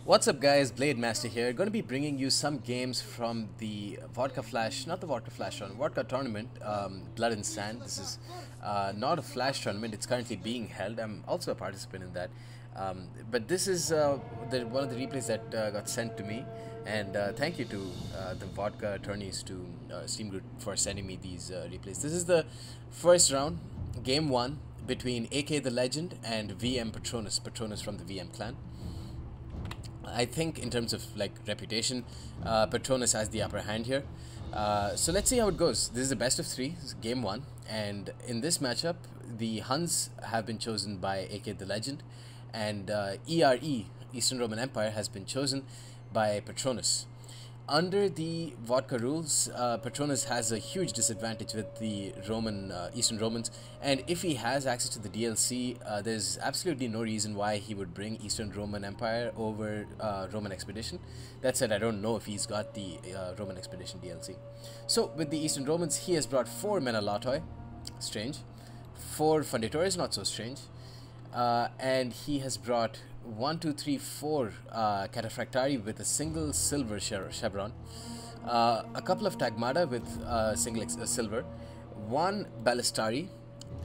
What's up guys, Blade Master here, going to be bringing you some games from the Vodka Flash, not the Vodka Flash run, Vodka Tournament, Blood and Sand. This is not a Flash tournament, it's currently being held. I'm also a participant in that. But this is one of the replays that got sent to me, and thank you to the Vodka attorneys to Steam Group for sending me these replays. This is the first round, game 1, between AK the Legend and VM Patronus from the VM clan. I think in terms of like reputation, Patronus has the upper hand here. So let's see how it goes. This is the best of 3, this is game 1, and in this matchup, the Huns have been chosen by AK the Legend, and ERE, Eastern Roman Empire, has been chosen by Patronus. Under the Vodka rules, Patronus has a huge disadvantage with the Eastern Romans, and if he has access to the DLC, there's absolutely no reason why he would bring Eastern Roman Empire over Roman Expedition. That said, I don't know if he's got the Roman Expedition DLC. So with the Eastern Romans, he has brought 4 Menelautoi, strange, 4 Funditores, not so strange, and he has brought 4 Cataphractari with a single silver chevron, a couple of Tagmata with single silver, 1 Ballistari,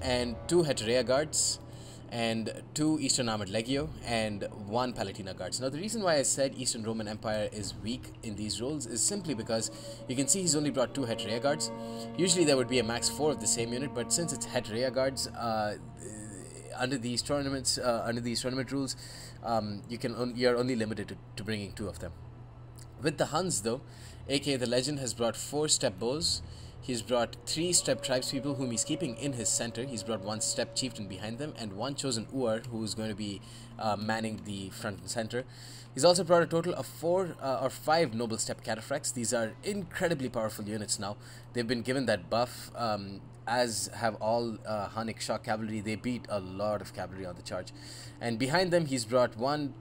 and 2 Heterea guards, and 2 Eastern Armored Legio, and 1 Palatina guards. Now the reason why I said Eastern Roman Empire is weak in these roles is simply because you can see he's only brought 2 Heterea guards. Usually there would be a max 4 of the same unit, but since it's Heterea guards, under these tournament rules, you're only limited to bringing 2 of them. With the Huns though, AK the Legend has brought 4 Steppe Bows. He's brought 3 Steppe Tribespeople whom he's keeping in his center. He's brought 1 Steppe Chieftain behind them and 1 Chosen Uar who's going to be manning the front and center. He's also brought a total of 4 or 5 Noble Steppe Cataphracts. These are incredibly powerful units now. They've been given that buff, as have all Hunnic shock cavalry. They beat a lot of cavalry on the charge. And behind them, he's brought 1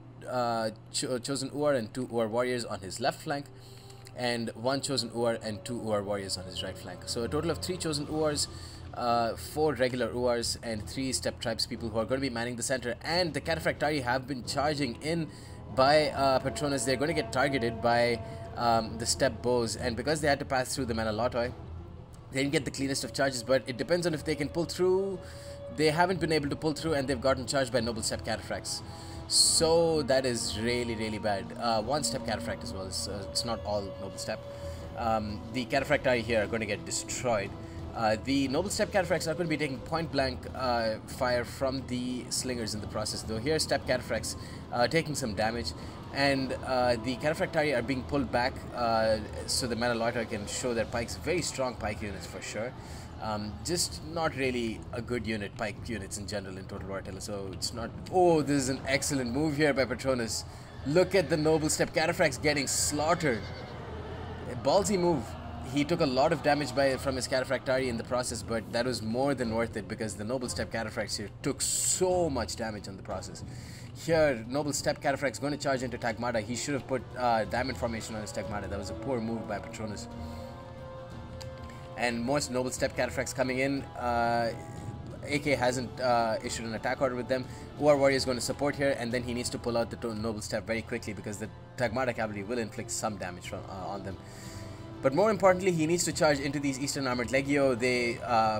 Chosen Uar and 2 Uar warriors on his left flank, and 1 Chosen Uar and 2 Uar warriors on his right flank. So a total of 3 Chosen Uars, 4 regular Uars, and 3 Steppe Tribespeople who are going to be manning the center. And the Cataphractari have been charging in by Patronus. They're going to get targeted by the Steppe Bows, and because they had to pass through the Menelautoi, they didn't get the cleanest of charges, but it depends on if they can pull through. They haven't been able to pull through, and they've gotten charged by Noble Steppe Cataphracts. So that is really bad. 1 Steppe Cataphract as well. It's not all Noble Steppe. The Cataphractari here are going to get destroyed. The Noble Steppe Cataphracts are going to be taking point-blank fire from the slingers in the process, though here Steppe Cataphracts taking some damage, and the Cataphractari are being pulled back so the Menelautoi can show their pikes. Very strong pike units for sure. Just not really a good unit, pike units in general in Total War Attila, so it's not... Oh, this is an excellent move here by Patronus. Look at the Noble Steppe Cataphracts getting slaughtered. A ballsy move. He took a lot of damage from his Cataphractari in the process, but that was more than worth it because the Noble Steppe Cataphracts here took so much damage on the process. Here, Noble Steppe Cataphracts going to charge into Tagmata. He should have put diamond formation on his Tagmata. That was a poor move by Patronus. And most Noble Steppe Cataphracts coming in. AK hasn't issued an attack order with them. Uar Warrior is going to support here, and then he needs to pull out the Noble Steppe very quickly because the Tagmata cavalry will inflict some damage on them. But more importantly, he needs to charge into these Eastern Armored Legio. They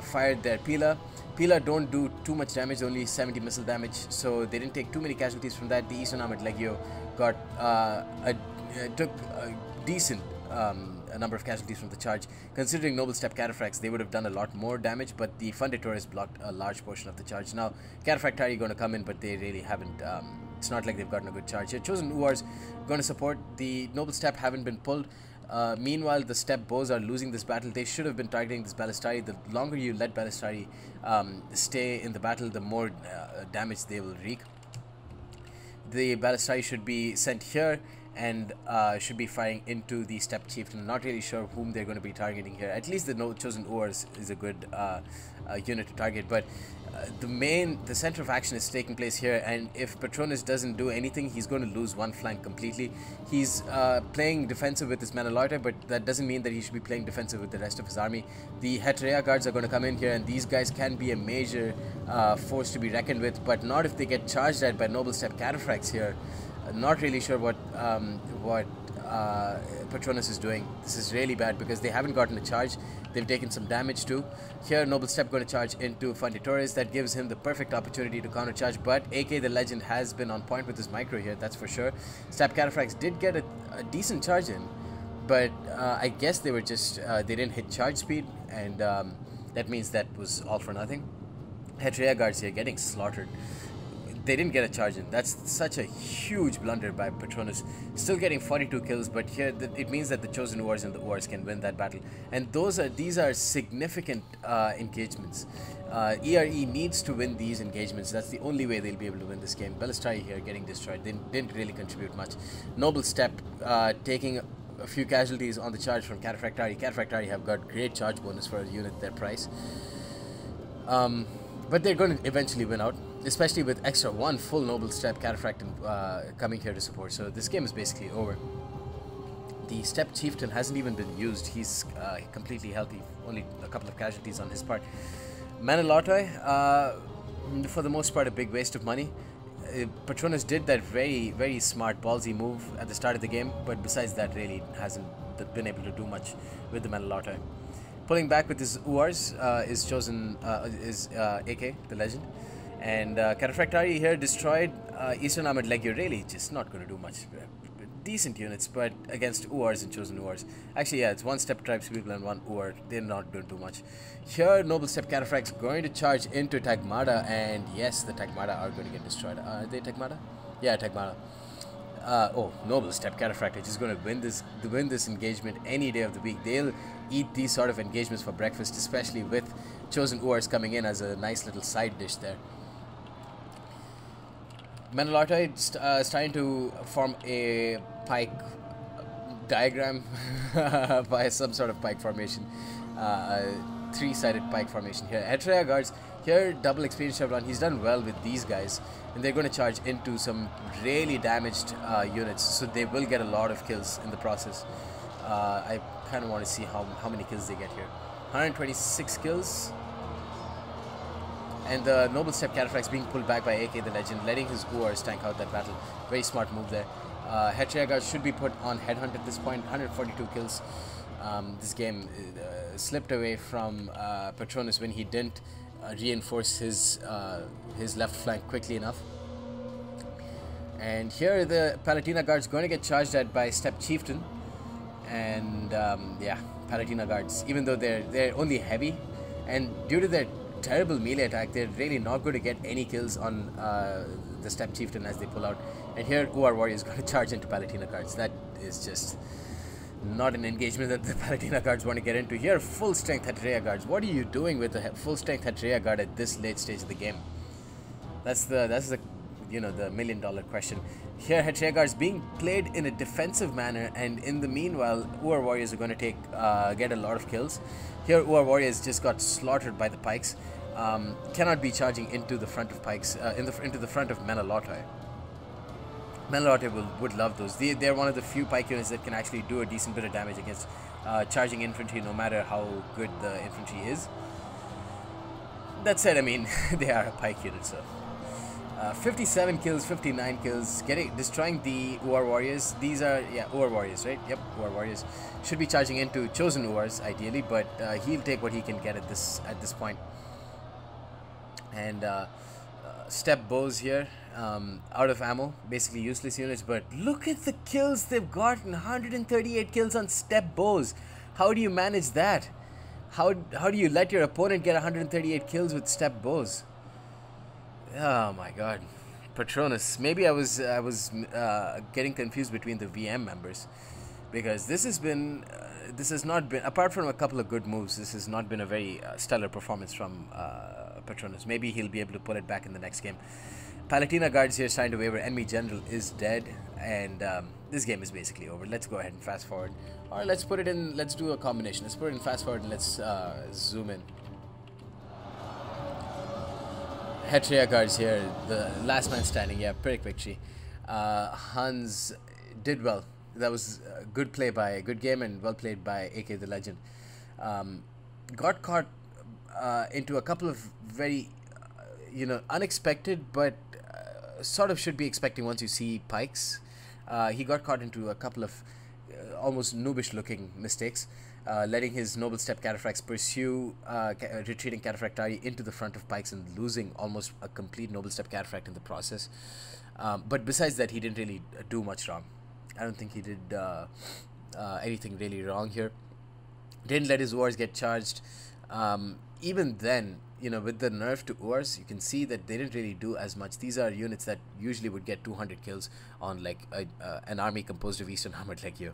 fired their Pila. Pila don't do too much damage, only 70 missile damage, so they didn't take too many casualties from that. The Eastern Armored Legio got took a decent a number of casualties from the charge. Considering Noble Steppe Cataphracts, they would have done a lot more damage, but the Funditores blocked a large portion of the charge. Now, Cataphractari are going to come in, but they really haven't. It's not like they've gotten a good charge here. Chosen Uars going to support. The Noble Steppe haven't been pulled. Meanwhile, the Steppe Bows are losing this battle. They should have been targeting this Ballistari. The longer you let Ballistari stay in the battle, the more damage they will wreak. The Ballistari should be sent here and should be firing into the Steppe Chieftain. I'm not really sure whom they're going to be targeting here. At least the Chosen Uars is a good unit to target, but the center of action is taking place here, and if Patronus doesn't do anything, he's going to lose one flank completely. He's playing defensive with his Menelautoi, but that doesn't mean that he should be playing defensive with the rest of his army. The Heterea guards are going to come in here, and these guys can be a major force to be reckoned with, but not if they get charged at by Noble Steppe Cataphracts here. Not really sure what Patronus is doing. This is really bad because they haven't gotten a charge. They've taken some damage too. Here, Noble Step going to charge into Fuente Torres. That gives him the perfect opportunity to counter charge. But AK the Legend has been on point with his micro here, that's for sure. Stab Cataphracts did get a decent charge in, but I guess they were just they didn't hit charge speed, and that means that was all for nothing. Hetrea guards here getting slaughtered. They didn't get a charge in. That's such a huge blunder by Patronus. Still getting 42 kills, but here it means that the Chosen Wars and the Wars can win that battle. And these are significant engagements. ERE needs to win these engagements. That's the only way they'll be able to win this game. Bellistari here getting destroyed. They didn't really contribute much. Noble Step taking a few casualties on the charge from Cataphractari. Cataphractari have got great charge bonus for a unit their price. But they're going to eventually win out, especially with extra one full Noble Step Cataphract coming here to support. So this game is basically over. The Step Chieftain hasn't even been used. He's completely healthy, only a couple of casualties on his part. Manilotoi, for the most part, a big waste of money. Patronus did that very smart ballsy move at the start of the game, but besides that really hasn't been able to do much with the Manilotoi. Pulling back with his URs is AK, the Legend. And Cataphractari here destroyed Eastern Armored Legio. Really just not going to do much. Decent units, but against URs and Chosen URs. Actually, yeah, it's one Step Tribes people and one UR. They're not going to do much. Here, Noble Step Cataphracts going to charge into Tagmata, and yes, the Tagmata are going to get destroyed. Are they Tagmata? Yeah, Tagmata. Oh, Noble Step Cataphract is just going to win this engagement any day of the week. They'll eat these sort of engagements for breakfast, especially with Chosen URs coming in as a nice little side dish there. Manilotoi starting to form a pike diagram by some sort of pike formation, three-sided pike formation here. Hetrea guards here, double experience chevron. He's done well with these guys, and they're going to charge into some really damaged units, so they will get a lot of kills in the process. I kind of want to see how many kills they get here. 126 kills. And the Noble Step Cataphracts being pulled back by AK the Legend, letting his URs tank out that battle. Very smart move there. Hetrea guards should be put on headhunt at this point. 142 kills. This game slipped away from Patronus when he didn't reinforce his left flank quickly enough. And here the Palatina guards going to get charged at by Step Chieftain. And yeah, Palatina guards, even though they're only heavy, and due to their terrible melee attack, they're really not going to get any kills on the Step Chieftain as they pull out. And here UR Warrior is going to charge into Palatina guards. That is just not an engagement that the Palatina guards want to get into. Here, full strength Hetrea guards. What are you doing with a full strength Hetrea guard at this late stage of the game? That's the you know, the $1,000,000 question. Here, Hetrea guards being played in a defensive manner, and in the meanwhile, UR Warriors are going to get a lot of kills. Here, UR Warriors just got slaughtered by the pikes. Cannot be charging into the front of pikes, into the front of Manilotoi. Manilotoi would love those. They're one of the few pike units that can actually do a decent bit of damage against charging infantry, no matter how good the infantry is. That said, I mean, they are a pike unit, so 57 kills, 59 kills, destroying the UR Warriors. These are, yeah, UR Warriors, right? Yep, UR Warriors. Should be charging into Chosen URs, ideally, but he'll take what he can get at this point. And Step Bows here, out of ammo, basically useless units, but look at the kills they've gotten. 138 kills on Step Bows. How do you manage that? How do you let your opponent get 138 kills with Step Bows? Oh my god. Patronus. Maybe I was getting confused between the VM members, because this has not been, apart from a couple of good moves, this has not been a very stellar performance from Patronus. Maybe he'll be able to pull it back in the next game. Palatina guards here starting to waver. Enemy general is dead, and this game is basically over. Let's go ahead and fast forward, or let's put it in, let's do a combination. Let's put it in fast forward and let's zoom in. Hetrea guards here, the last man standing. Yeah, Pyrrhic victory. Huns did well. That was a good play by, good game, and well played by AK the Legend. Got caught into a couple of very, unexpected but sort of should be expecting once you see pikes. He got caught into a couple of almost noobish-looking mistakes, letting his noble step Cataphracts pursue retreating Cataphractari into the front of pikes and losing almost a complete noble step Cataphract in the process. But besides that, he didn't really do much wrong. I don't think he did anything really wrong here. Didn't let his wars get charged. Even then, you know, with the nerf to Urs, you can see that they didn't really do as much. These are units that usually would get 200 kills on like an army composed of Eastern Armored like you.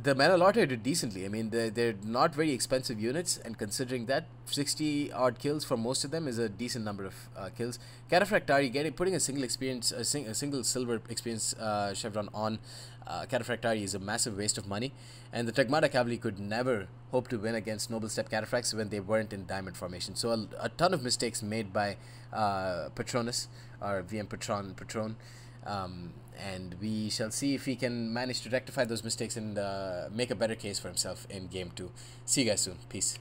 The Manalorte did decently. I mean, they're not very expensive units, and considering that 60 odd kills for most of them is a decent number of kills. Cataphractari putting a single experience, a single silver experience chevron on Cataphractari is a massive waste of money, and the Tagmata cavalry could never hope to win against noble step Cataphracts when they weren't in diamond formation. So a ton of mistakes made by Patronus, or VM Patron, and we shall see if he can manage to rectify those mistakes and make a better case for himself in game 2. See you guys soon. Peace.